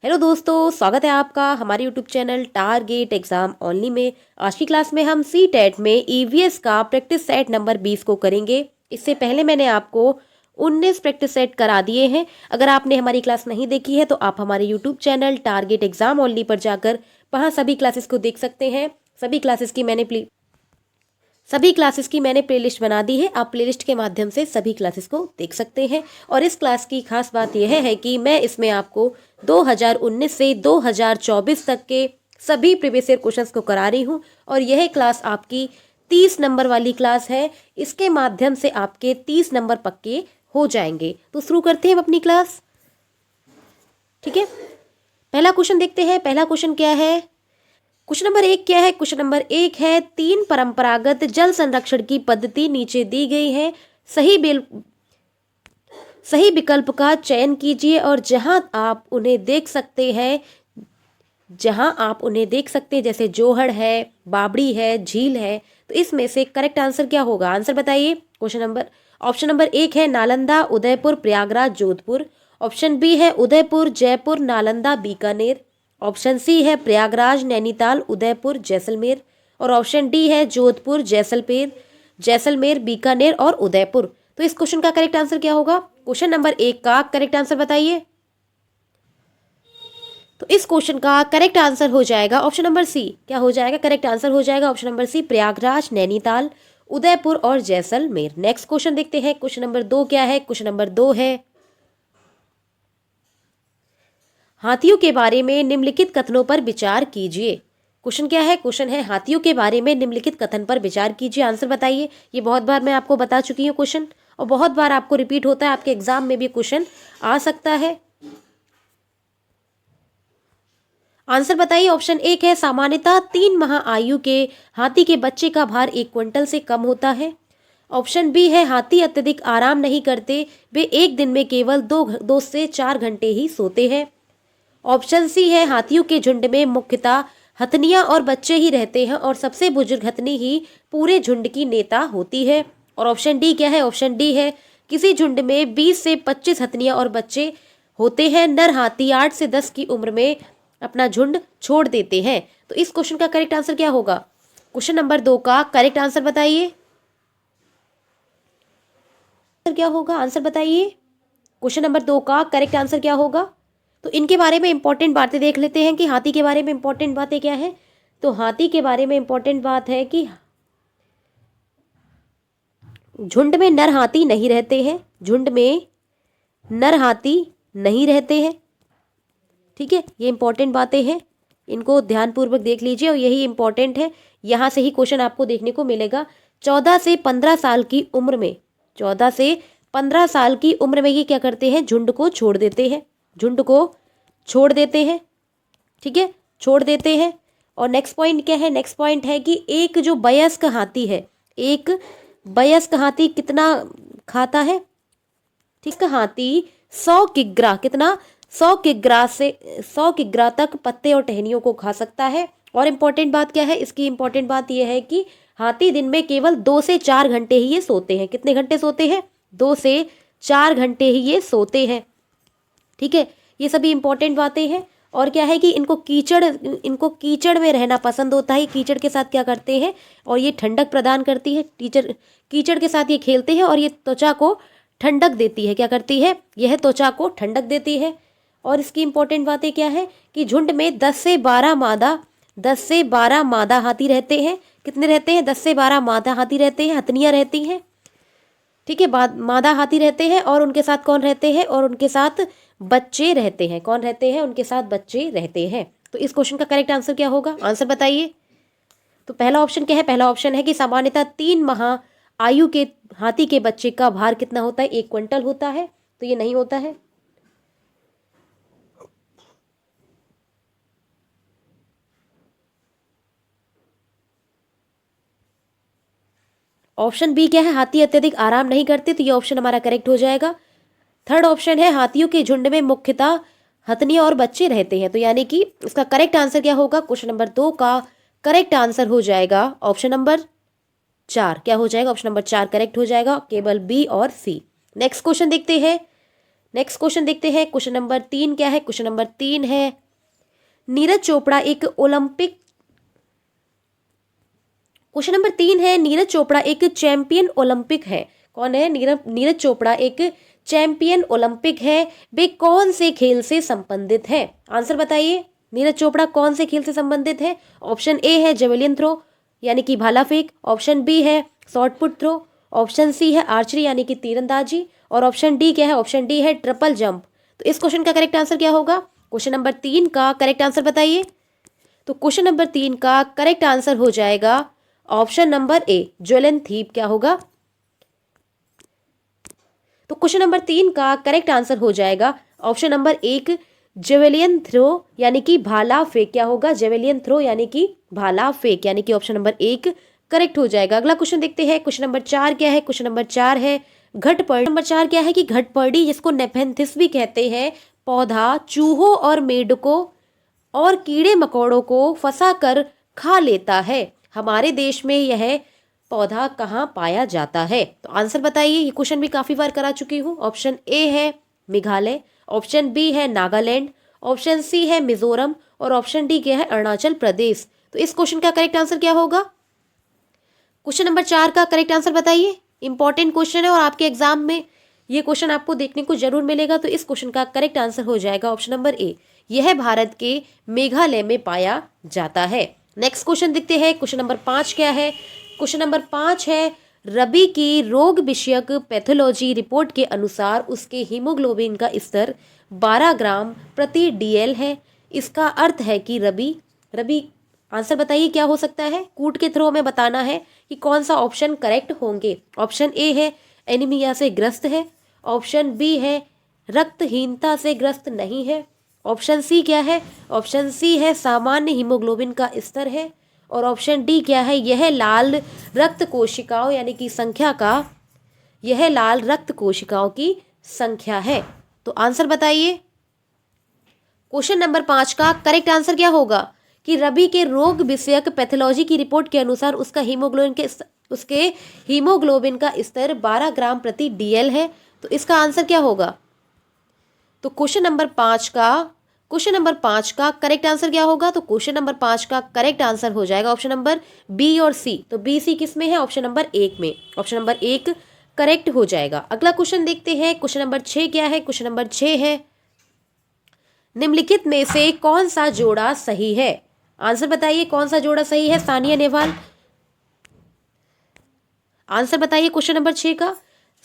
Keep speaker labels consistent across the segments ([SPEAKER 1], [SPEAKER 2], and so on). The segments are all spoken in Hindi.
[SPEAKER 1] हेलो दोस्तों, स्वागत है आपका हमारे YouTube channel target exam only में। आज की क्लास में हम सी टेट में ईवीएस का प्रैक्टिस सेट नंबर 20 को करेंगे। इससे पहले मैंने आपको 19 प्रैक्टिस सेट करा दिए हैं। अगर आपने हमारी क्लास नहीं देखी है तो आप हमारे YouTube channel target exam only पर जाकर वहाँ सभी क्लासेस को देख सकते हैं। सभी क्लासेस की मैंने प्लेलिस्ट बना दी है। आप प्लेलिस्ट के माध्यम से सभी क्लासेस को देख सकते हैं। और इस क्लास की खास बात यह है कि मैं इसमें आपको 2019 से 2024 तक के सभी प्रीवियस ईयर क्वेश्चंस को करा रही हूं। और यह क्लास आपकी 30 नंबर वाली क्लास है। इसके माध्यम से आपके 30 नंबर पक्के हो जाएंगे। तो शुरू करते हैं अपनी क्लास। ठीक है, पहला क्वेश्चन देखते हैं। पहला क्वेश्चन क्या है? क्वेश्चन नंबर 1 क्या है? क्वेश्चन नंबर 1 है, 3 परंपरागत जल संरक्षण की पद्धति नीचे दी गई है। सही विकल्प का चयन कीजिए और जहां आप उन्हें देख सकते हैं जैसे जोहड़ है, बाबड़ी है, झील है, तो इसमें से करेक्ट आंसर क्या होगा? आंसर बताइए। ऑप्शन नंबर 1 है नालंदा, उदयपुर, प्रयागराज, जोधपुर। ऑप्शन बी है उदयपुर, जयपुर, नालंदा, बीकानेर। ऑप्शन सी है प्रयागराज, नैनीताल, उदयपुर, जैसलमेर। और ऑप्शन डी है जोधपुर, जैसलमेर, बीकानेर और उदयपुर। तो इस क्वेश्चन का करेक्ट आंसर क्या होगा? क्वेश्चन नंबर 1 का करेक्ट आंसर बताइए। तो इस क्वेश्चन का करेक्ट आंसर हो जाएगा ऑप्शन नंबर सी। क्या हो जाएगा? करेक्ट आंसर हो जाएगा option number C, Prayagraj, Nainital, Udaipur और जैसलमेर। नेक्स्ट क्वेश्चन देखते हैं। क्वेश्चन नंबर 2 क्या है? क्वेश्चन नंबर 2 है, हाथियों के बारे में निम्नलिखित कथनों पर विचार कीजिए। क्वेश्चन क्या है? क्वेश्चन है हाथियों के बारे में निम्नलिखित कथन पर विचार कीजिए। आंसर बताइए। ये बहुत बार मैं आपको बता चुकी हूँ क्वेश्चन, और बहुत बार आपको रिपीट होता है। आपके एग्जाम में भी क्वेश्चन आ सकता है। आंसर बताइए। ऑप्शन 1 है, सामान्यतः 3 माह आयु के हाथी के बच्चे का भार 1 क्विंटल से कम होता है। ऑप्शन बी है, हाथी अत्यधिक आराम नहीं करते, वे एक दिन में केवल 2 से 4 घंटे ही सोते हैं। ऑप्शन सी है, हाथियों के झुंड में मुख्यतः हथनियां और बच्चे ही रहते हैं और सबसे बुजुर्ग हथनी ही पूरे झुंड की नेता होती है। और ऑप्शन डी क्या है? ऑप्शन डी है, किसी झुंड में 20 से 25 हथनियां और बच्चे होते हैं। नर हाथी 8 से 10 की उम्र में अपना झुंड छोड़ देते हैं। तो इस क्वेश्चन का करेक्ट आंसर क्या होगा? क्वेश्चन नंबर 2 का करेक्ट आंसर बताइए। क्या होगा? आंसर बताइए। क्वेश्चन नंबर 2 का करेक्ट आंसर क्या होगा? तो इनके बारे में इंपॉर्टेंट बातें देख लेते हैं कि हाथी के बारे में इंपॉर्टेंट बातें क्या है। तो हाथी के बारे में इंपॉर्टेंट बात है कि झुंड में नर हाथी नहीं रहते हैं। झुंड में नर हाथी नहीं रहते हैं। ठीक है, ये इंपॉर्टेंट बातें हैं, इनको ध्यानपूर्वक देख लीजिए और यही इंपॉर्टेंट है। यहाँ से ही क्वेश्चन आपको देखने को मिलेगा। 14 से 15 साल की उम्र में 14 से 15 साल की उम्र में ये क्या करते हैं? झुंड को छोड़ देते हैं। झुंड को छोड़ देते हैं। ठीक है, छोड़ देते हैं। और नेक्स्ट पॉइंट क्या है? नेक्स्ट पॉइंट है कि एक जो वयस्क हाथी है, एक वयस्क हाथी कितना खाता है? ठीक है, हाथी 100 किग्रा, कितना? 100 किग्रा तक पत्ते और टहनियों को खा सकता है। और इम्पोर्टेंट बात क्या है इसकी? इम्पोर्टेंट बात यह है कि हाथी दिन में केवल 2 से 4 घंटे ही ये सोते हैं। कितने घंटे सोते हैं? 2 से 4 घंटे ही ये सोते हैं। ठीक है, ये सभी इंपॉर्टेंट बातें हैं। और क्या है कि इनको कीचड़ में रहना पसंद होता है। कीचड़ के साथ क्या करते हैं? और ये ठंडक प्रदान करती है। कीचड़ के साथ ये खेलते हैं और ये त्वचा को ठंडक देती है। क्या करती है? यह त्वचा को ठंडक देती है। और इसकी इंपॉर्टेंट बातें क्या है कि झुंड में 10 से 12 मादा हाथी रहते हैं। कितने रहते हैं? 10 से 12 मादा हाथी रहते हैं, हथनियां रहती हैं। ठीक है, मादा हाथी रहते हैं और उनके साथ कौन रहते हैं? और उनके साथ बच्चे रहते हैं। कौन रहते हैं? उनके साथ बच्चे रहते हैं। तो इस क्वेश्चन का करेक्ट आंसर क्या होगा? आंसर बताइए। तो पहला ऑप्शन क्या है? पहला ऑप्शन है कि सामान्यतः 3 माह आयु के हाथी के बच्चे का भार कितना होता है? 1 क्विंटल होता है। तो ये नहीं होता है। ऑप्शन बी क्या है? हाथी अत्यधिक आराम नहीं करते। तो ये ऑप्शन हमारा करेक्ट हो जाएगा। थर्ड ऑप्शन है, हाथियों के झुंड में मुख्यतः हथनियां और बच्चे रहते हैं। तो यानी कि उसका करेक्ट आंसर क्या होगा? क्वेश्चन नंबर 2 का करेक्ट आंसर हो जाएगा ऑप्शन नंबर 4। क्या हो जाएगा? ऑप्शन नंबर 4 करेक्ट हो जाएगा। केवल बी और सी। नेक्स्ट क्वेश्चन देखते हैं। नेक्स्ट क्वेश्चन देखते हैं। क्वेश्चन नंबर 3 क्या है? क्वेश्चन नंबर 3 है नीरज चोपड़ा एक ओलंपिक क्वेश्चन नंबर 3 है नीरज चोपड़ा एक चैंपियन ओलंपिक है। कौन है? नीरज चोपड़ा एक चैंपियन ओलंपिक है। वे कौन से खेल से संबंधित है? आंसर बताइए। नीरज चोपड़ा कौन से खेल से संबंधित है? ऑप्शन ए है जेवलिन थ्रो यानी कि भाला फेंक, ऑप्शन बी है shot put throw, option C है आर्चरी यानी कि तीरंदाजी, और ऑप्शन डी क्या है? ऑप्शन डी है ट्रिपल जंप। तो इस क्वेश्चन का करेक्ट आंसर क्या होगा? क्वेश्चन नंबर 3 का करेक्ट आंसर बताइए। तो क्वेश्चन नंबर 3 का करेक्ट आंसर हो जाएगा ऑप्शन नंबर ए ज्वेलन थीप। क्या होगा? तो क्वेश्चन नंबर 3 का करेक्ट आंसर हो जाएगा ऑप्शन नंबर 1 जेवेलियन थ्रो यानी कि भाला फेंक। क्या होगा? जेवेलियन थ्रो यानी कि भाला फेंक, यानी कि ऑप्शन नंबर 1 करेक्ट हो जाएगा। अगला क्वेश्चन देखते हैं। क्वेश्चन नंबर 4 क्या है? क्वेश्चन नंबर 4 है घटपर्डी। नंबर 4 क्या है कि घटपर्डी जिसको नेफेंथिस भी कहते हैं, पौधा चूहों और मेंढकों और कीड़े मकोड़ों को फंसा कर खा लेता है। हमारे देश में यह पौधा कहाँ पाया जाता है? तो आंसर बताइए। ये क्वेश्चन भी काफी बार करा चुकी हूँ। ऑप्शन ए है मेघालय, ऑप्शन बी है नागालैंड, ऑप्शन सी है मिजोरम, और ऑप्शन डी क्या है? अरुणाचल प्रदेश। तो इस क्वेश्चन का करेक्ट आंसर क्या होगा? क्वेश्चन नंबर 4 का करेक्ट आंसर बताइए। इंपॉर्टेंट क्वेश्चन है और आपके एग्जाम में ये क्वेश्चन आपको देखने को जरूर मिलेगा। तो इस क्वेश्चन का करेक्ट आंसर हो जाएगा ऑप्शन नंबर ए, यह भारत के मेघालय में पाया जाता है। नेक्स्ट क्वेश्चन देखते हैं। क्वेश्चन नंबर 5 क्या है? क्वेश्चन नंबर 5 है रवि की रोग विषयक पैथोलॉजी रिपोर्ट के अनुसार उसके हीमोग्लोबिन का स्तर 12 ग्राम प्रति डीएल है। इसका अर्थ है कि रवि आंसर बताइए क्या हो सकता है? कूट के थ्रो में बताना है कि कौन सा ऑप्शन करेक्ट होंगे। ऑप्शन ए है एनीमिया से ग्रस्त है, ऑप्शन बी है रक्तहीनता से ग्रस्त नहीं है, ऑप्शन सी क्या है? ऑप्शन सी है सामान्य हीमोग्लोबिन का स्तर है, और ऑप्शन डी क्या है? यह लाल रक्त कोशिकाओं यानी कि संख्या का यह लाल रक्त कोशिकाओं की संख्या है। तो आंसर बताइए। क्वेश्चन नंबर 5 का करेक्ट आंसर क्या होगा कि रवि के रोग विषयक पैथोलॉजी की रिपोर्ट के अनुसार उसके हीमोग्लोबिन का स्तर 12 ग्राम प्रति डीएल है। तो इसका आंसर क्या होगा? तो क्वेश्चन नंबर 5 का करेक्ट आंसर क्या होगा? तो क्वेश्चन नंबर 5 का करेक्ट आंसर हो जाएगा ऑप्शन नंबर बी और सी। तो बी सी किस में है? ऑप्शन नंबर 1 में। ऑप्शन नंबर 1 करेक्ट हो जाएगा। अगला क्वेश्चन देखते हैं। क्वेश्चन नंबर 6 क्या है? क्वेश्चन नंबर 6 है निम्नलिखित में से कौन सा जोड़ा सही है? आंसर बताइए कौन सा जोड़ा सही है? सानिया नेहवाल। आंसर बताइए क्वेश्चन नंबर 6 का।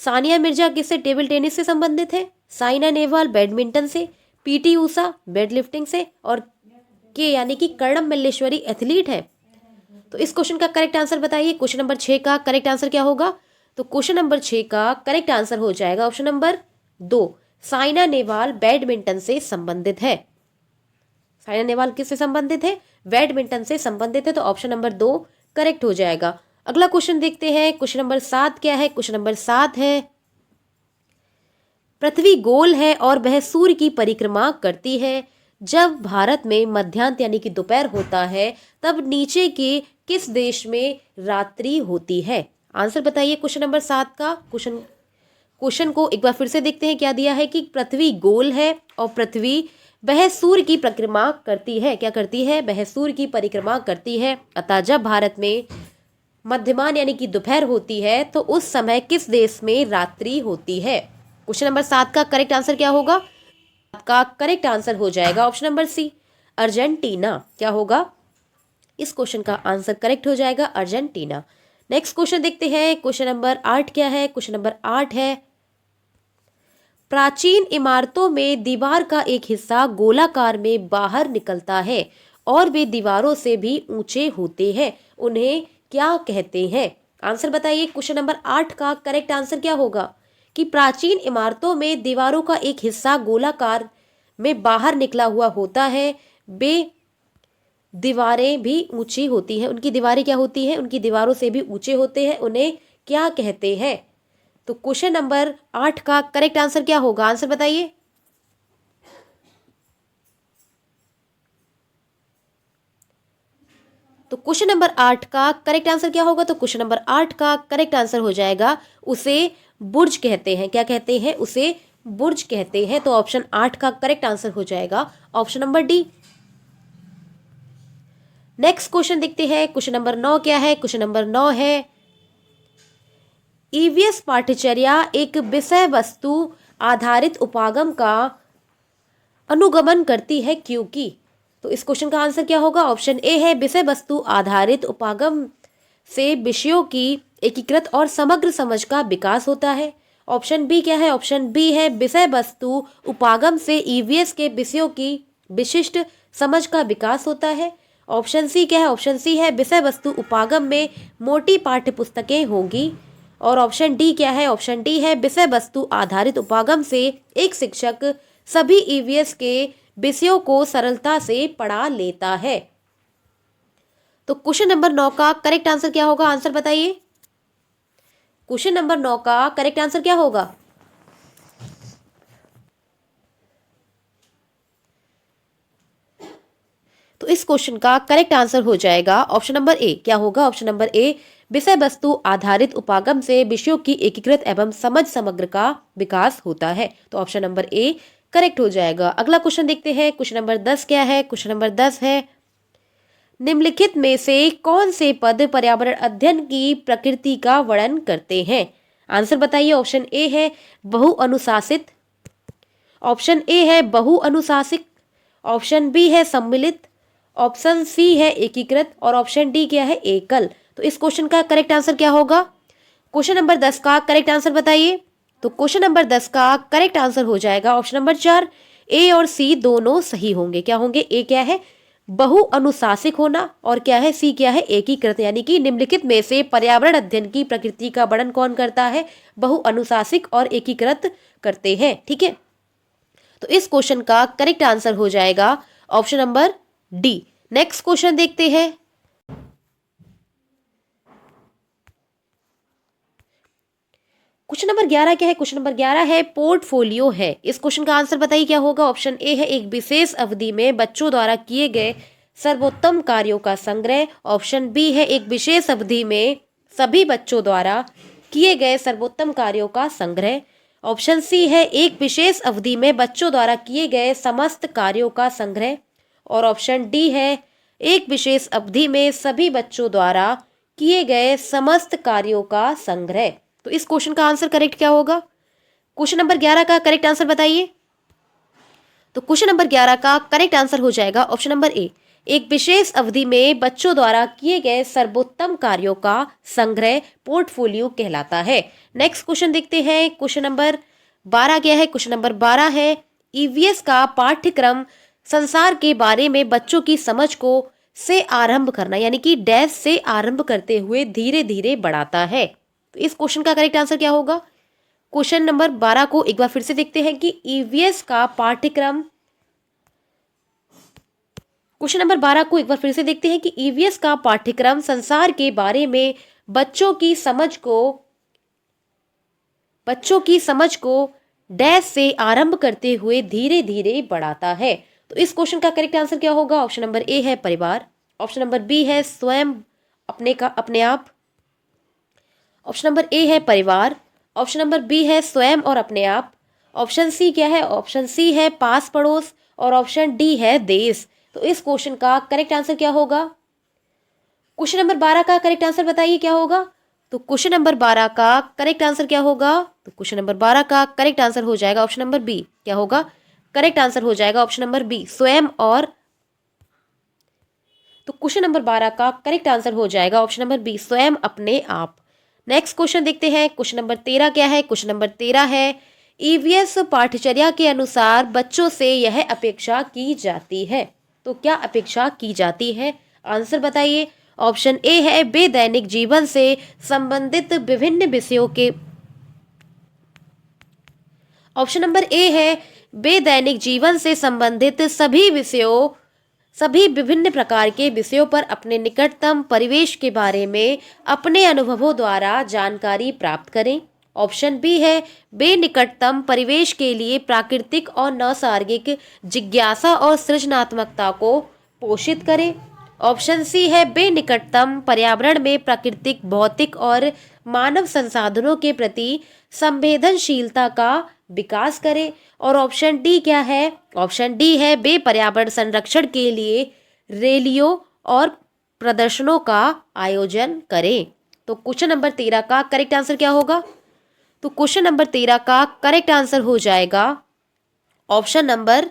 [SPEAKER 1] सानिया मिर्जा किससे? टेबल टेनिस से संबंधित है, साइना नेहवाल बैडमिंटन से, पीटी ऊषा वेटलिफ्टिंग से, और के यानी कि कर्णम मल्लेश्वरी एथलीट है। तो इस क्वेश्चन का करेक्ट आंसर बताइए। क्वेश्चन नंबर 6 का करेक्ट आंसर क्या होगा? तो क्वेश्चन नंबर 6 का करेक्ट आंसर हो जाएगा option number 2, Saina Nehwal badminton से संबंधित है। साइना नेहवाल किससे संबंधित है? बैडमिंटन से संबंधित है। तो ऑप्शन नंबर 2 करेक्ट हो जाएगा। अगला क्वेश्चन देखते हैं। क्वेश्चन नंबर 7 क्या है? क्वेश्चन नंबर 7 है पृथ्वी गोल है और वह सूर्य की परिक्रमा करती है। जब भारत में मध्याह्न यानी कि दोपहर होता है तब नीचे के किस देश में रात्रि होती है? आंसर बताइए क्वेश्चन नंबर 7 का। क्वेश्चन को एक बार फिर से देखते हैं क्या दिया है कि पृथ्वी गोल है और पृथ्वी वह सूर्य की परिक्रमा करती है। क्या करती है? वह सूर्य की परिक्रमा करती है। अतः जब भारत में मध्यमान यानी कि दोपहर होती है तो उस समय किस देश में रात्रि होती है? क्वेश्चन नंबर 7 का करेक्ट आंसर क्या होगा? आपका करेक्ट आंसर हो जाएगा ऑप्शन नंबर सी, अर्जेंटीना। क्या होगा? इस क्वेश्चन का आंसर करेक्ट हो जाएगा अर्जेंटीना। नेक्स्ट क्वेश्चन देखते हैं। क्वेश्चन नंबर 8 क्या है? क्वेश्चन नंबर 8 है प्राचीन इमारतों में दीवार का एक हिस्सा गोलाकार में बाहर निकलता है और वे दीवारों से भी ऊंचे होते हैं, उन्हें क्या कहते हैं? आंसर बताइए। क्वेश्चन नंबर 8 का करेक्ट आंसर क्या होगा कि प्राचीन इमारतों में दीवारों का एक हिस्सा गोलाकार में बाहर निकला हुआ होता है, वे दीवारें भी ऊंची होती हैं। उनकी दीवारें क्या होती हैं? उनकी दीवारों से भी ऊंचे होते हैं, उन्हें क्या कहते हैं? तो क्वेश्चन नंबर 8 का करेक्ट आंसर क्या होगा? आंसर बताइए। तो क्वेश्चन नंबर 8 का करेक्ट आंसर क्या होगा? तो क्वेश्चन नंबर 8 का करेक्ट आंसर हो जाएगा उसे बुर्ज कहते हैं। क्या कहते हैं? उसे बुर्ज कहते हैं। तो ऑप्शन 8 का करेक्ट आंसर हो जाएगा option number D. Next question देखते हैं। क्वेश्चन नंबर 9 क्या है? क्वेश्चन नंबर 9 है ईवीएस पाठ्यचर्या एक विषय वस्तु आधारित उपागम का अनुगमन करती है क्योंकि। तो इस क्वेश्चन का आंसर क्या होगा? ऑप्शन ए है विषय वस्तु आधारित उपागम से विषयों की एकीकृत और समग्र समझ का विकास होता है। ऑप्शन बी क्या है? ऑप्शन बी है विषय वस्तु उपागम से ईवीएस के विषयों की विशिष्ट समझ का विकास होता है। ऑप्शन सी क्या है? ऑप्शन सी है विषय वस्तु उपागम में मोटी पाठ्य पुस्तकें होंगी। और ऑप्शन डी क्या है? ऑप्शन डी है विषय वस्तु आधारित उपागम से एक शिक्षक सभी ईवीएस के विषयों को सरलता से पढ़ा लेता है। तो क्वेश्चन नंबर 9 का करेक्ट आंसर क्या होगा? आंसर बताइए। क्वेश्चन नंबर 9 का करेक्ट आंसर क्या होगा? तो इस क्वेश्चन का करेक्ट आंसर हो जाएगा ऑप्शन नंबर ए। क्या होगा? ऑप्शन नंबर ए विषय वस्तु आधारित उपागम से विषयों की एकीकृत एवं समझ समग्र का विकास होता है। तो ऑप्शन नंबर ए करेक्ट हो जाएगा। अगला क्वेश्चन देखते हैं। क्वेश्चन नंबर 10 क्या है? क्वेश्चन नंबर 10 है निम्नलिखित में से कौन से पद पर्यावरण अध्ययन की प्रकृति का वर्णन करते हैं? आंसर बताइए। ऑप्शन ए है बहुअनुशासित, ऑप्शन ए है बहुअनुशासिक, ऑप्शन बी है सम्मिलित, ऑप्शन सी है एकीकृत और ऑप्शन डी क्या है? एकल। तो इस क्वेश्चन का करेक्ट आंसर क्या होगा? क्वेश्चन नंबर 10 का करेक्ट आंसर बताइए। तो क्वेश्चन नंबर 10 का करेक्ट आंसर हो जाएगा ऑप्शन नंबर 4। ए और सी दोनों सही होंगे। क्या होंगे? ए क्या है? बहुअनुशासिक होना और क्या है? सी क्या है? एकीकृत। यानी कि निम्नलिखित में से पर्यावरण अध्ययन की प्रकृति का वर्णन कौन करता है? बहुअनुशासिक और एकीकृत करते हैं। ठीक है, तो इस क्वेश्चन का करेक्ट आंसर हो जाएगा option number D. Next question देखते हैं। क्वेश्चन नंबर 11 क्या है? क्वेश्चन नंबर 11 है पोर्टफोलियो है। इस क्वेश्चन का आंसर बताइए क्या होगा? ऑप्शन ए है एक विशेष अवधि में बच्चों द्वारा किए गए सर्वोत्तम कार्यों का संग्रह। ऑप्शन बी है एक विशेष अवधि में सभी बच्चों द्वारा किए गए सर्वोत्तम कार्यों का संग्रह। ऑप्शन सी है एक विशेष अवधि में बच्चों द्वारा किए गए समस्त कार्यों का संग्रह। और ऑप्शन डी है एक विशेष अवधि में सभी बच्चों द्वारा किए गए समस्त कार्यों का संग्रह। तो इस क्वेश्चन का आंसर करेक्ट क्या होगा? क्वेश्चन नंबर 11 का करेक्ट आंसर बताइए। तो क्वेश्चन नंबर 11 का करेक्ट आंसर हो जाएगा ऑप्शन नंबर ए एक विशेष अवधि में बच्चों द्वारा किए गए सर्वोत्तम कार्यों का संग्रह पोर्टफोलियो कहलाता है। नेक्स्ट क्वेश्चन देखते हैं। क्वेश्चन नंबर 12 क्या है? क्वेश्चन नंबर 12 है ईवीएस का पाठ्यक्रम संसार के बारे में बच्चों की समझ को से आरंभ करना यानी कि डैश से आरंभ करते हुए धीरे धीरे बढ़ाता है। तो इस क्वेश्चन का करेक्ट आंसर क्या होगा? क्वेश्चन नंबर 12 को एक बार फिर से देखते हैं कि ईवीएस का पाठ्यक्रम, क्वेश्चन नंबर 12 को एक बार फिर से देखते हैं कि ईवीएस का पाठ्यक्रम संसार के बारे में बच्चों की समझ को डैश से आरंभ करते हुए धीरे धीरे बढ़ाता है। तो इस क्वेश्चन का करेक्ट आंसर क्या होगा? ऑप्शन नंबर ए है परिवार, ऑप्शन नंबर बी है स्वयं अपने आप, ऑप्शन नंबर ए है परिवार, ऑप्शन नंबर बी है स्वयं और अपने आप, ऑप्शन सी क्या है? ऑप्शन सी है पास पड़ोस और ऑप्शन डी है देश। तो इस क्वेश्चन का करेक्ट आंसर क्या होगा? क्वेश्चन नंबर 12 का करेक्ट आंसर बताइए क्या होगा? तो क्वेश्चन नंबर 12 का करेक्ट आंसर क्या होगा? तो क्वेश्चन नंबर 12 का करेक्ट आंसर हो जाएगा ऑप्शन नंबर बी। क्या होगा? करेक्ट आंसर हो जाएगा ऑप्शन नंबर बी स्वयं और, तो क्वेश्चन नंबर 12 का करेक्ट आंसर हो जाएगा ऑप्शन नंबर बी स्वयं अपने आप। नेक्स्ट क्वेश्चन देखते हैं। क्वेश्चन नंबर 13 क्या है? क्वेश्चन नंबर 13 है ईवीएस पाठ्यचर्या के अनुसार बच्चों से यह अपेक्षा की जाती है। तो क्या अपेक्षा की जाती है? आंसर बताइए। ऑप्शन ए है वे दैनिक जीवन से संबंधित विभिन्न विषयों के, ऑप्शन नंबर ए है वे दैनिक जीवन से संबंधित सभी विभिन्न प्रकार के विषयों पर अपने निकटतम परिवेश के बारे में अपने अनुभवों द्वारा जानकारी प्राप्त करें। ऑप्शन बी है वे निकटतम परिवेश के लिए प्राकृतिक और नैसर्गिक जिज्ञासा और सृजनात्मकता को पोषित करें। ऑप्शन सी है वे निकटतम पर्यावरण में प्राकृतिक, भौतिक और मानव संसाधनों के प्रति संवेदनशीलता का विकास करे। और ऑप्शन डी क्या है? ऑप्शन डी है वे पर्यावरण संरक्षण के लिए रैलियों और प्रदर्शनों का आयोजन करें। तो क्वेश्चन नंबर 13 का करेक्ट आंसर क्या होगा? तो क्वेश्चन नंबर 13 का करेक्ट आंसर हो जाएगा ऑप्शन नंबर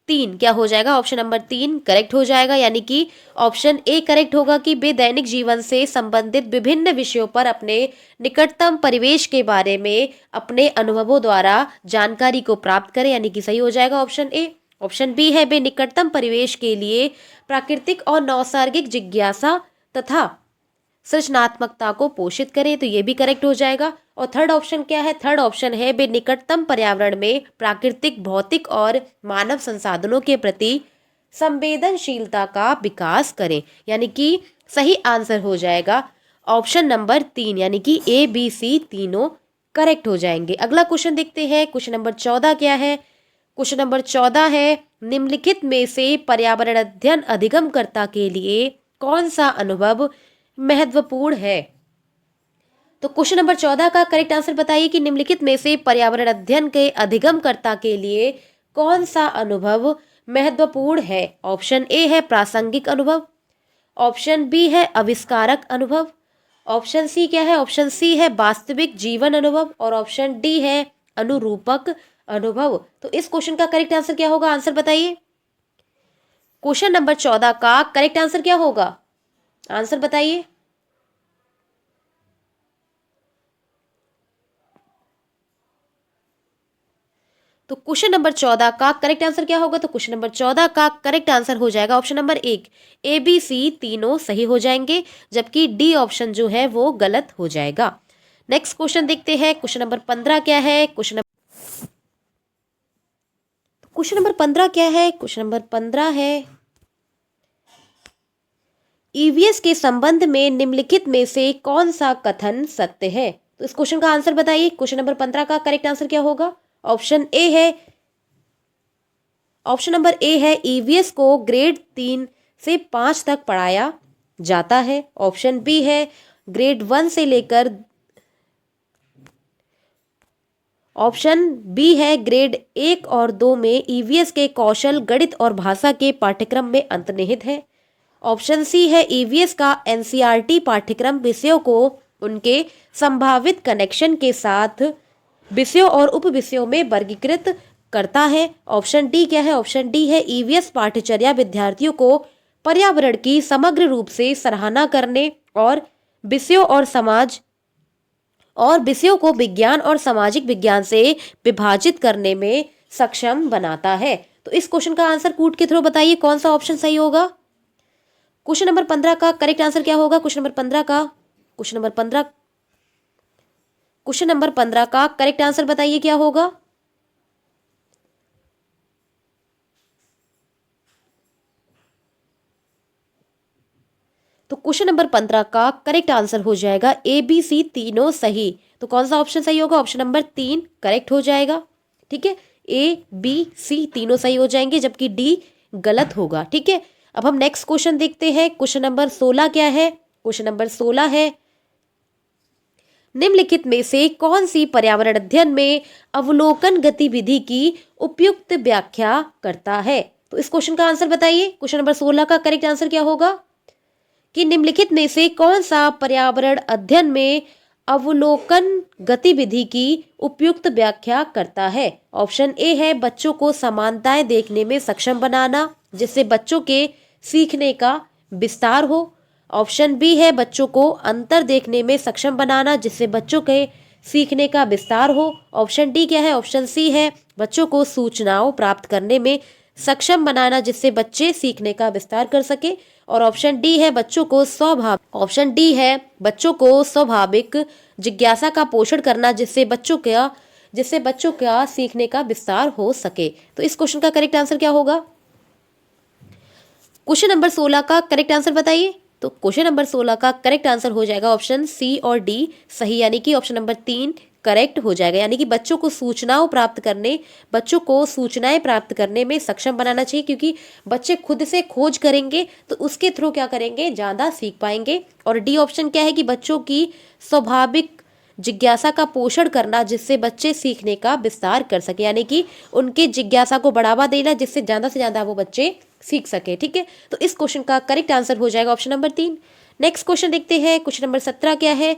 [SPEAKER 1] 3। क्या हो जाएगा? ऑप्शन नंबर 3 करेक्ट हो जाएगा, यानी कि ऑप्शन ए करेक्ट होगा कि वे दैनिक जीवन से संबंधित विभिन्न विषयों पर अपने निकटतम परिवेश के बारे में अपने अनुभवों द्वारा जानकारी को प्राप्त करें, यानी कि सही हो जाएगा ऑप्शन ए। ऑप्शन बी है वे निकटतम परिवेश के लिए प्राकृतिक और नैसर्गिक जिज्ञासा तथा सृजनात्मकता को पोषित करें, तो ये भी करेक्ट हो जाएगा। और थर्ड ऑप्शन क्या है? थर्ड ऑप्शन है वे निकटतम पर्यावरण में प्राकृतिक, भौतिक और मानव संसाधनों के प्रति संवेदनशीलता का विकास करें, यानी कि सही आंसर हो जाएगा ऑप्शन नंबर 3, यानी कि ए बी सी तीनों करेक्ट हो जाएंगे। अगला क्वेश्चन देखते हैं। क्वेश्चन नंबर 14 क्या है? क्वेश्चन नंबर 14 है निम्नलिखित में से पर्यावरण अध्ययन अधिगमकर्ता के लिए कौन सा अनुभव महत्वपूर्ण है? तो क्वेश्चन नंबर 14 का करेक्ट आंसर बताइए कि निम्नलिखित में से पर्यावरण अध्ययन के अधिगमकर्ता के लिए कौन सा अनुभव महत्वपूर्ण है? ऑप्शन ए है प्रासंगिक अनुभव, ऑप्शन बी है आविष्कारक अनुभव, ऑप्शन सी क्या है? ऑप्शन सी है वास्तविक जीवन अनुभव, और ऑप्शन डी है अनुरूपक अनुभव। तो इस क्वेश्चन का करेक्ट आंसर क्या होगा? आंसर बताइए। क्वेश्चन नंबर 14 का करेक्ट आंसर क्या होगा? आंसर बताइए। तो क्वेश्चन नंबर 14 का करेक्ट आंसर क्या होगा? तो क्वेश्चन नंबर 14 का करेक्ट आंसर हो जाएगा option number 1, A B C तीनों सही हो जाएंगे, जबकि डी ऑप्शन जो है वो गलत हो जाएगा। नेक्स्ट क्वेश्चन देखते हैं। क्वेश्चन नंबर 15 क्या है? क्वेश्चन नंबर 15 क्या है? क्वेश्चन नंबर 15 है ईवीएस के संबंध में निम्नलिखित में से कौन सा कथन सत्य है? तो इस क्वेश्चन का आंसर बताइए। क्वेश्चन नंबर 15 का करेक्ट आंसर क्या होगा? ऑप्शन नंबर ए है ईवीएस को ग्रेड 3 से 5 तक पढ़ाया जाता है। ऑप्शन बी है ग्रेड 1 से लेकर ऑप्शन बी है ग्रेड 1 और 2 में ईवीएस के कौशल, गणित और भाषा के पाठ्यक्रम में अंतर्निहित है। ऑप्शन सी है ईवीएस का एनसीईआरटी पाठ्यक्रम विषयों को उनके संभावित कनेक्शन के साथ विषयों और उप विषयों में वर्गीकृत करता है। ऑप्शन डी क्या है? ऑप्शन डी है ईवीएस पाठ्यचर्या विद्यार्थियों को पर्यावरण की समग्र रूप से सराहना करने और विषयों को विज्ञान और सामाजिक विज्ञान से विभाजित करने में सक्षम बनाता है। तो इस क्वेश्चन का आंसर कूट के थ्रू बताइए कौन सा ऑप्शन सही होगा। क्वेश्चन नंबर 15 का करेक्ट आंसर क्या होगा? क्वेश्चन नंबर 15 का करेक्ट आंसर बताइए क्या होगा। तो क्वेश्चन नंबर 15 का करेक्ट आंसर हो जाएगा ए बी सी तीनों सही। तो कौन सा ऑप्शन सही होगा? ऑप्शन नंबर 3 करेक्ट हो जाएगा। ठीक है, ए बी सी तीनों सही हो जाएंगे, जबकि डी गलत होगा। ठीक है, अब हम नेक्स्ट क्वेश्चन देखते हैं। क्वेश्चन नंबर 16 क्या है? क्वेश्चन नंबर 16 है निम्नलिखित में से कौन सी पर्यावरण अध्ययन में अवलोकन गतिविधि की उपयुक्त व्याख्या करता है? तो इस क्वेश्चन का आंसर बताइए। क्वेश्चन नंबर 16 का करेक्ट आंसर क्या होगा कि निम्नलिखित में से कौन सा पर्यावरण अध्ययन में अवलोकन गतिविधि की उपयुक्त व्याख्या करता है? ऑप्शन ए है बच्चों को समानताएं देखने में सक्षम बनाना जिससे बच्चों के सीखने का विस्तार हो। ऑप्शन बी है बच्चों को अंतर देखने में सक्षम बनाना जिससे बच्चों के सीखने का विस्तार हो। ऑप्शन डी क्या है? ऑप्शन सी है बच्चों को सूचनाओं प्राप्त करने में सक्षम बनाना जिससे बच्चे सीखने का विस्तार कर सके। और ऑप्शन डी है बच्चों को स्वाभाविक जिज्ञासा का पोषण करना जिससे बच्चों का सीखने का विस्तार हो सके। तो इस क्वेश्चन का करेक्ट आंसर क्या होगा? क्वेश्चन नंबर 16 का करेक्ट आंसर बताइए। तो क्वेश्चन नंबर 16 का करेक्ट आंसर हो जाएगा ऑप्शन सी और डी सही, यानी कि ऑप्शन नंबर 3 करेक्ट हो जाएगा। यानी कि बच्चों को सूचनाएं प्राप्त करने में सक्षम बनाना चाहिए, क्योंकि बच्चे खुद से खोज करेंगे तो उसके थ्रू क्या करेंगे, ज़्यादा सीख पाएंगे। और डी ऑप्शन क्या है कि बच्चों की स्वाभाविक जिज्ञासा का पोषण करना जिससे बच्चे सीखने का विस्तार कर सके, यानी कि उनके जिज्ञासा को बढ़ावा देना जिससे ज़्यादा से ज़्यादा वो बच्चे सीख सके। ठीक है, तो इस क्वेश्चन का करेक्ट आंसर हो जाएगा ऑप्शन नंबर 3। नेक्स्ट क्वेश्चन देखते हैं, क्वेश्चन नंबर 17 क्या है।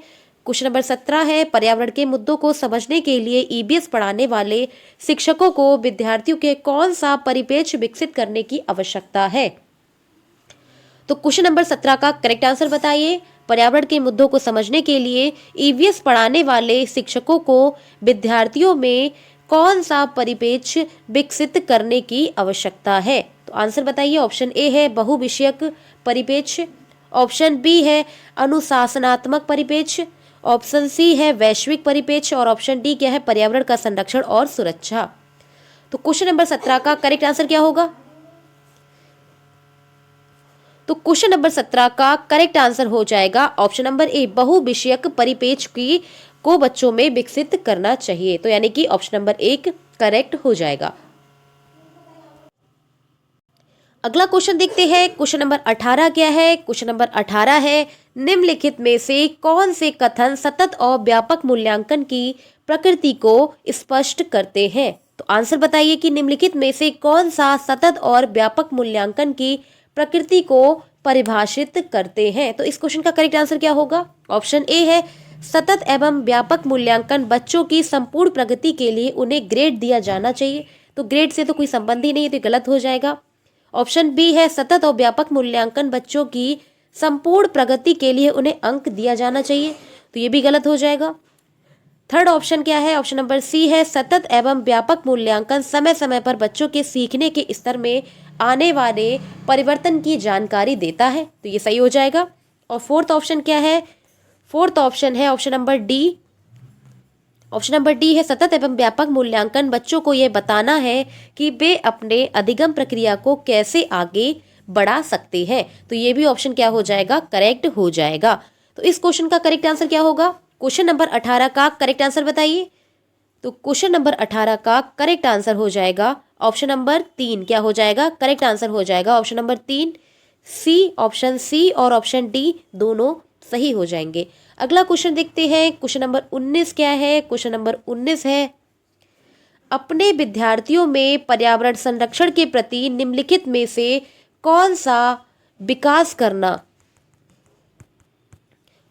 [SPEAKER 1] क्वेश्चन नंबर 17 है, पर्यावरण के मुद्दों को समझने के लिए ईबीएस पढ़ाने वाले शिक्षकों को विद्यार्थियों के कौन सा परिप्रेक्ष्य विकसित करने की आवश्यकता है। तो क्वेश्चन नंबर 17 का करेक्ट आंसर बताइए। पर्यावरण के मुद्दों को समझने के लिए ईवीएस पढ़ाने वाले शिक्षकों को विद्यार्थियों में कौन सा परिप्रेक्ष्य विकसित करने की आवश्यकता है। तो आंसर बताइए। ऑप्शन ए है बहुविषयक परिप्रेक्ष्य, ऑप्शन बी है अनुशासनात्मक परिप्रेक्ष्य, ऑप्शन सी है वैश्विक परिप्रेक्ष्य और ऑप्शन डी क्या है पर्यावरण का संरक्षण और सुरक्षा। तो क्वेश्चन नंबर 17 का करेक्ट आंसर क्या होगा। तो क्वेश्चन नंबर 17 का करेक्ट आंसर हो जाएगा ऑप्शन नंबर ए बहुविषयक परिप्रेक्ष्य को बच्चों में विकसित करना चाहिए। तो यानी कि ऑप्शन नंबर 1 करेक्ट हो जाएगा। अगला क्वेश्चन देखते हैं, क्वेश्चन नंबर 18 क्या है। क्वेश्चन नंबर 18 है, निम्नलिखित में से कौन से कथन सतत और व्यापक मूल्यांकन की प्रकृति को स्पष्ट करते हैं। तो आंसर बताइए कि निम्नलिखित में से कौन सा सतत और व्यापक मूल्यांकन की प्रकृति को परिभाषित करते हैं। तो इस क्वेश्चन का करेक्ट आंसर क्या होगा। ऑप्शन ए है सतत एवं व्यापक मूल्यांकन बच्चों की संपूर्ण प्रगति के लिए उन्हें ग्रेड दिया जाना चाहिए। तो ग्रेड से तो कोई संबंध ही नहीं है, तो गलत हो जाएगा। ऑप्शन बी है सतत और व्यापक मूल्यांकन बच्चों की संपूर्ण प्रगति के लिए उन्हें अंक दिया जाना चाहिए। तो ये भी गलत हो जाएगा। थर्ड ऑप्शन क्या है। ऑप्शन नंबर सी है सतत एवं व्यापक मूल्यांकन समय समय पर बच्चों के सीखने के स्तर में आने वाले परिवर्तन की जानकारी देता है। तो ये सही हो जाएगा। और फोर्थ ऑप्शन क्या है। फोर्थ ऑप्शन है option number D. Option number D है सतत एवं व्यापक मूल्यांकन बच्चों को यह बताना है कि वे अपने अधिगम प्रक्रिया को कैसे आगे बढ़ा सकते हैं। तो ये भी ऑप्शन क्या हो जाएगा करेक्ट हो जाएगा। तो इस क्वेश्चन का करेक्ट आंसर क्या होगा। क्वेश्चन नंबर 18 का करेक्ट आंसर बताइए। तो क्वेश्चन नंबर 18 का करेक्ट आंसर हो जाएगा ऑप्शन नंबर 3। क्या हो जाएगा करेक्ट आंसर हो जाएगा ऑप्शन नंबर 3 सी। ऑप्शन सी और ऑप्शन डी दोनों सही हो जाएंगे। अगला क्वेश्चन देखते हैं, क्वेश्चन नंबर 19 क्या है। क्वेश्चन नंबर 19 है, अपने विद्यार्थियों में पर्यावरण संरक्षण के प्रति निम्नलिखित में से कौन सा विकास करना।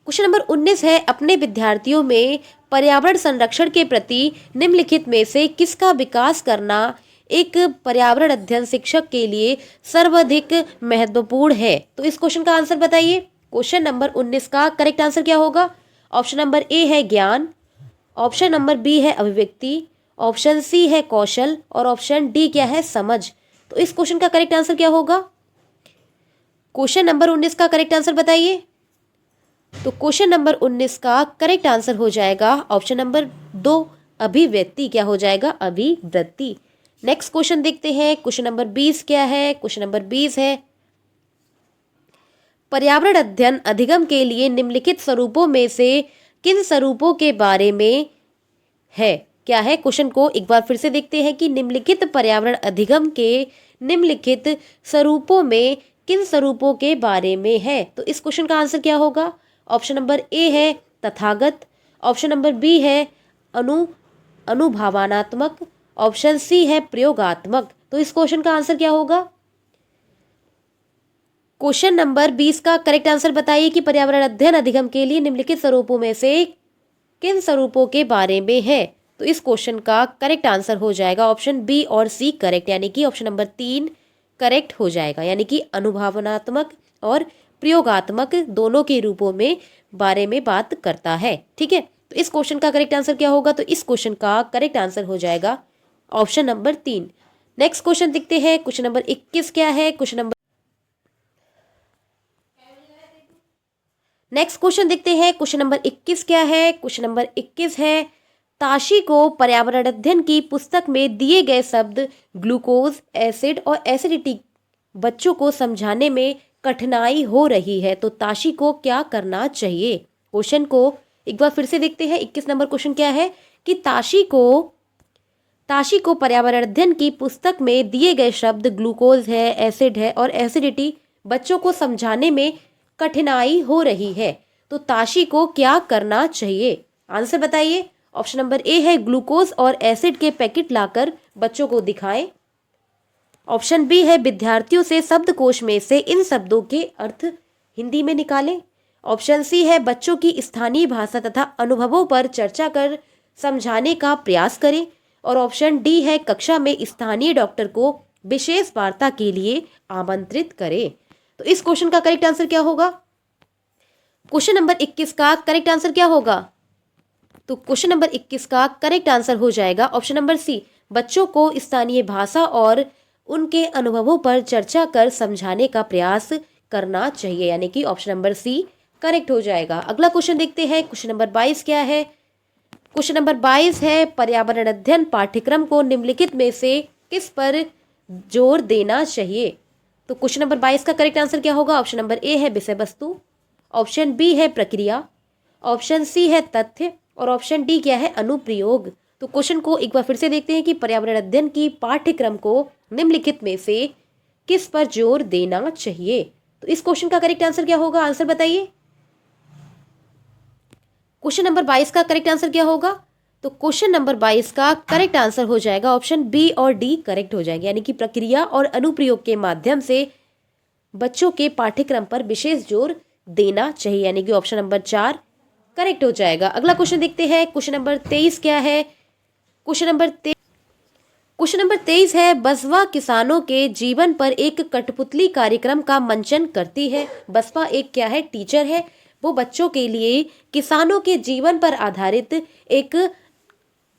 [SPEAKER 1] क्वेश्चन नंबर 19 है, अपने विद्यार्थियों में पर्यावरण संरक्षण के प्रति निम्नलिखित में से किसका विकास करना एक पर्यावरण अध्ययन शिक्षक के लिए सर्वाधिक महत्वपूर्ण है। तो इस क्वेश्चन का आंसर बताइए। क्वेश्चन नंबर 19 का करेक्ट आंसर क्या होगा। ऑप्शन नंबर ए है ज्ञान, ऑप्शन नंबर बी है अभिव्यक्ति, ऑप्शन सी है कौशल और ऑप्शन डी क्या है समझ। तो इस क्वेश्चन का करेक्ट आंसर क्या होगा। क्वेश्चन नंबर 19 का करेक्ट आंसर बताइए। तो क्वेश्चन नंबर 19 का करेक्ट आंसर हो जाएगा ऑप्शन नंबर 2 अभिव्यक्ति। क्या हो जाएगा अभिवृत्ति। नेक्स्ट क्वेश्चन देखते हैं, क्वेश्चन नंबर 20 क्या है। क्वेश्चन नंबर 20 है, पर्यावरण अध्ययन अधिगम के लिए निम्नलिखित स्वरूपों में से किन स्वरूपों के बारे में है। क्या है क्वेश्चन को एक बार फिर से देखते हैं कि निम्नलिखित पर्यावरण अधिगम के निम्नलिखित स्वरूपों में किन स्वरूपों के बारे में है। तो इस क्वेश्चन का आंसर क्या होगा। ऑप्शन नंबर ए है तथागत, ऑप्शन नंबर बी है अनुभावनात्मक, ऑप्शन सी है प्रयोगात्मक। तो इस क्वेश्चन का आंसर क्या होगा। क्वेश्चन नंबर 20 का करेक्ट आंसर बताइए कि पर्यावरण अध्ययन अधिगम के लिए निम्नलिखित स्वरूपों में से किन स्वरूपों के बारे में है। तो इस क्वेश्चन का करेक्ट आंसर हो जाएगा ऑप्शन बी और सी करेक्ट, यानी कि ऑप्शन नंबर 3 करेक्ट हो जाएगा, यानी कि अनुभावनात्मक और प्रयोगात्मक दोनों के रूपों में बारे में बात करता है। ठीक है, तो इस क्वेश्चन का करेक्ट आंसर क्या होगा। तो इस क्वेश्चन का करेक्ट आंसर हो जाएगा ऑप्शन नंबर 3। नेक्स्ट क्वेश्चन देखते हैं, क्वेश्चन नंबर 21 क्या है। नेक्स्ट क्वेश्चन देखते हैं, क्वेश्चन नंबर 21 क्या है। क्वेश्चन नंबर 21 है, ताशी को पर्यावरण अध्ययन की पुस्तक में दिए गए शब्द ग्लूकोज, एसिड और एसिडिटी बच्चों को समझाने में कठिनाई हो रही है। तो ताशी को क्या करना चाहिए। क्वेश्चन को एक बार फिर से देखते हैं। 21 नंबर क्वेश्चन क्या है कि ताशी को पर्यावरण अध्ययन की पुस्तक में दिए गए शब्द ग्लूकोज है, एसिड है और एसिडिटी बच्चों को समझाने में कठिनाई हो रही है। तो ताशी को क्या करना चाहिए। आंसर बताइए। ऑप्शन नंबर ए है ग्लूकोज और एसिड के पैकेट लाकर बच्चों को दिखाएं। ऑप्शन बी है विद्यार्थियों से शब्दकोश में से इन शब्दों के अर्थ हिंदी में निकालें। ऑप्शन सी है बच्चों की स्थानीय भाषा तथा अनुभवों पर चर्चा कर समझाने का प्रयास करें। और ऑप्शन डी है कक्षा में स्थानीय डॉक्टर को विशेष वार्ता के लिए आमंत्रित करें। तो इस क्वेश्चन का करेक्ट आंसर क्या होगा? क्वेश्चन नंबर 21 का करेक्ट आंसर क्या होगा? तो क्वेश्चन नंबर 21 का करेक्ट आंसर हो जाएगा ऑप्शन नंबर सी, बच्चों को स्थानीय भाषा और उनके अनुभवों पर चर्चा कर समझाने का प्रयास करना चाहिए, यानी कि ऑप्शन नंबर सी करेक्ट हो जाएगा। अगला क्वेश्चन देखते हैं। क्वेश्चन नंबर 22 क्या है? क्वेश्चन नंबर 22 है पर्यावरण अध्ययन पाठ्यक्रम को निम्नलिखित में से किस पर जोर देना चाहिए? तो क्वेश्चन नंबर 22 का करेक्ट आंसर क्या होगा? ऑप्शन नंबर ए है विषय वस्तु, ऑप्शन बी है प्रक्रिया, ऑप्शन सी है तथ्य और ऑप्शन डी क्या है? अनुप्रयोग। तो क्वेश्चन को एक बार फिर से देखते हैं कि पर्यावरण अध्ययन की पाठ्यक्रम को निम्नलिखित में से किस पर जोर देना चाहिए। तो इस क्वेश्चन का करेक्ट आंसर क्या होगा? आंसर बताइए। क्वेश्चन नंबर 22 का करेक्ट आंसर क्या होगा? तो क्वेश्चन नंबर 22 का करेक्ट आंसर हो जाएगा ऑप्शन बी और डी करेक्ट हो जाएगा, यानी कि प्रक्रिया और अनुप्रयोग के माध्यम से बच्चों के पाठ्यक्रम पर विशेष जोर देना चाहिए, यानी कि ऑप्शन नंबर 4 करेक्ट हो जाएगा। अगला क्वेश्चन देखते हैं। क्वेश्चन नंबर 23 क्या है? क्वेश्चन नंबर 23 है बसपा किसानों के जीवन पर एक कठपुतली कार्यक्रम का मंचन करती है। बसपा एक क्या है? टीचर है। वो बच्चों के लिए किसानों के जीवन पर आधारित एक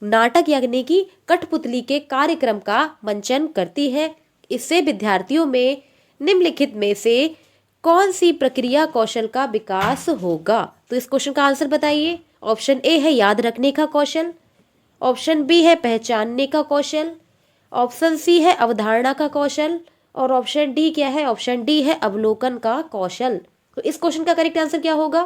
[SPEAKER 1] नाटक यानी कि कठपुतली के कार्यक्रम का मंचन करती है। इससे विद्यार्थियों में निम्नलिखित में से कौन सी प्रक्रिया कौशल का विकास होगा? तो इस क्वेश्चन का आंसर बताइए। ऑप्शन ए है याद रखने का कौशल, ऑप्शन बी है पहचानने का कौशल, ऑप्शन सी है अवधारणा का कौशल और ऑप्शन डी क्या है? ऑप्शन डी है अवलोकन का कौशल। तो इस क्वेश्चन का करेक्ट आंसर क्या होगा?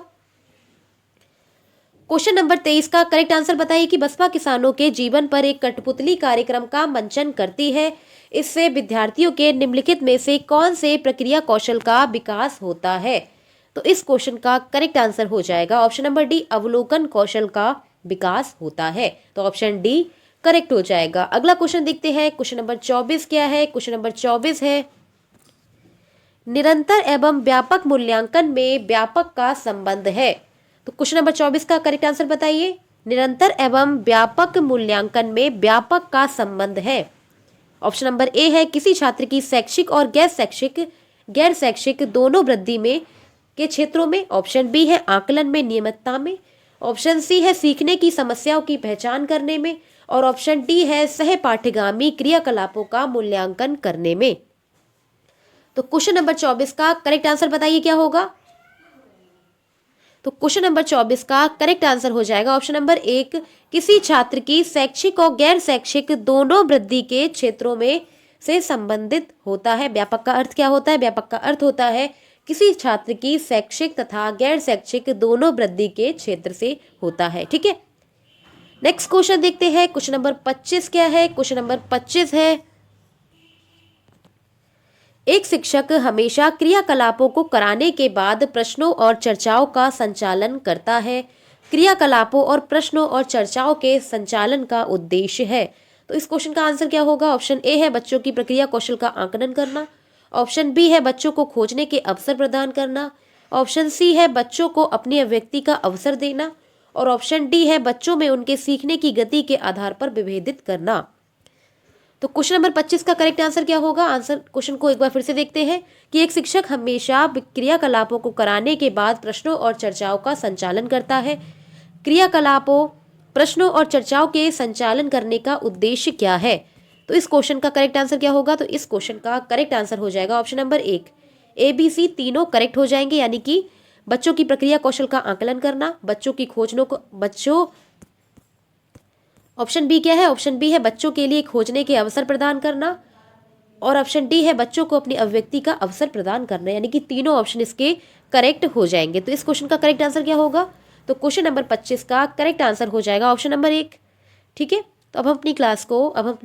[SPEAKER 1] क्वेश्चन नंबर 23 का करेक्ट आंसर बताइए कि बसपा किसानों के जीवन पर एक कठपुतली कार्यक्रम का मंचन करती है। इससे विद्यार्थियों के निम्नलिखित में से कौन से प्रक्रिया कौशल का विकास होता है? तो इस क्वेश्चन का करेक्ट आंसर हो जाएगा ऑप्शन नंबर डी अवलोकन कौशल का विकास होता है। तो ऑप्शन डी करेक्ट हो जाएगा। अगला क्वेश्चन देखते हैं। क्वेश्चन नंबर 24 क्या है? क्वेश्चन नंबर 24 है निरंतर एवं व्यापक मूल्यांकन में व्यापक का संबंध है। तो क्वेश्चन नंबर 24 का करेक्ट आंसर बताइए। निरंतर एवं व्यापक मूल्यांकन में व्यापक का संबंध है। ऑप्शन नंबर ए है किसी छात्र की शैक्षिक और गैर शैक्षिक दोनों वृद्धि में के क्षेत्रों में। ऑप्शन बी है आकलन में नियमितता में, ऑप्शन सी है सीखने की समस्याओं की पहचान करने में और ऑप्शन डी है सह पाठ्यगामी क्रियाकलापों का मूल्यांकन करने में। तो क्वेश्चन नंबर 24 का करेक्ट आंसर बताइए क्या होगा? तो क्वेश्चन नंबर 24 का करेक्ट आंसर हो जाएगा ऑप्शन नंबर 1 किसी छात्र की शैक्षिक और गैर शैक्षिक दोनों वृद्धि के क्षेत्रों में से संबंधित होता है। व्यापक का अर्थ क्या होता है? व्यापक का अर्थ होता है किसी छात्र की शैक्षिक तथा गैर शैक्षिक दोनों वृद्धि के क्षेत्र से होता है। ठीक है, नेक्स्ट क्वेश्चन देखते हैं। क्वेश्चन नंबर 25 क्या है? क्वेश्चन नंबर 25 है एक शिक्षक हमेशा क्रियाकलापों को कराने के बाद प्रश्नों और चर्चाओं का संचालन करता है। क्रियाकलापों और प्रश्नों और चर्चाओं के संचालन का उद्देश्य है। तो इस क्वेश्चन का आंसर क्या होगा? ऑप्शन ए है बच्चों की प्रक्रिया कौशल का आकलन करना, ऑप्शन बी है बच्चों को खोजने के अवसर प्रदान करना, ऑप्शन सी है बच्चों को अपनी अभिव्यक्ति का अवसर देना और ऑप्शन डी है बच्चों में उनके सीखने की गति के आधार पर विभेदित करना। तो क्वेश्चन नंबर 25 का करेक्ट आंसर क्या होगा? आंसर क्वेश्चन को एक बार फिर से देखते हैं कि एक शिक्षक हमेशा क्रियाकलापों को कराने के बाद प्रश्नों और चर्चाओं का संचालन करता है। क्रियाकलापों, प्रश्नों और चर्चाओं के संचालन करने का उद्देश्य क्या है? तो इस क्वेश्चन का करेक्ट आंसर क्या होगा? तो इस क्वेश्चन का करेक्ट आंसर हो जाएगा option number 1 A B C तीनों करेक्ट हो जाएंगे, यानी कि बच्चों की प्रक्रिया कौशल का आकलन करना, ऑप्शन बी क्या है? ऑप्शन बी है बच्चों के लिए खोजने के अवसर प्रदान करना और ऑप्शन डी है बच्चों को अपनी अभिव्यक्ति का अवसर प्रदान करना, यानी कि तीनों ऑप्शन इसके करेक्ट हो जाएंगे। तो इस क्वेश्चन का करेक्ट आंसर क्या होगा? तो क्वेश्चन नंबर 25 का करेक्ट आंसर हो जाएगा ऑप्शन नंबर 1। ठीक है, तो अब हम अपनी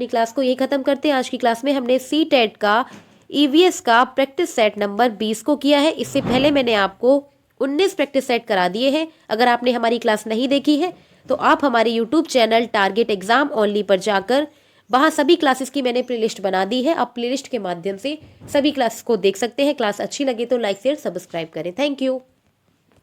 [SPEAKER 1] क्लास को यही खत्म करते हैं। आज की क्लास में हमने CTET का EVS का प्रैक्टिस सेट नंबर 20 को किया है। इससे पहले मैंने आपको 19 प्रैक्टिस सेट करा दिए हैं। अगर आपने हमारी क्लास नहीं देखी है तो आप हमारे YouTube channel target exam only पर जाकर वहाँ सभी क्लासेस की मैंने प्लेलिस्ट बना दी है। आप प्लेलिस्ट के माध्यम से सभी क्लासेस को देख सकते हैं। क्लास अच्छी लगे तो लाइक शेयर सब्सक्राइब करें। Thank you.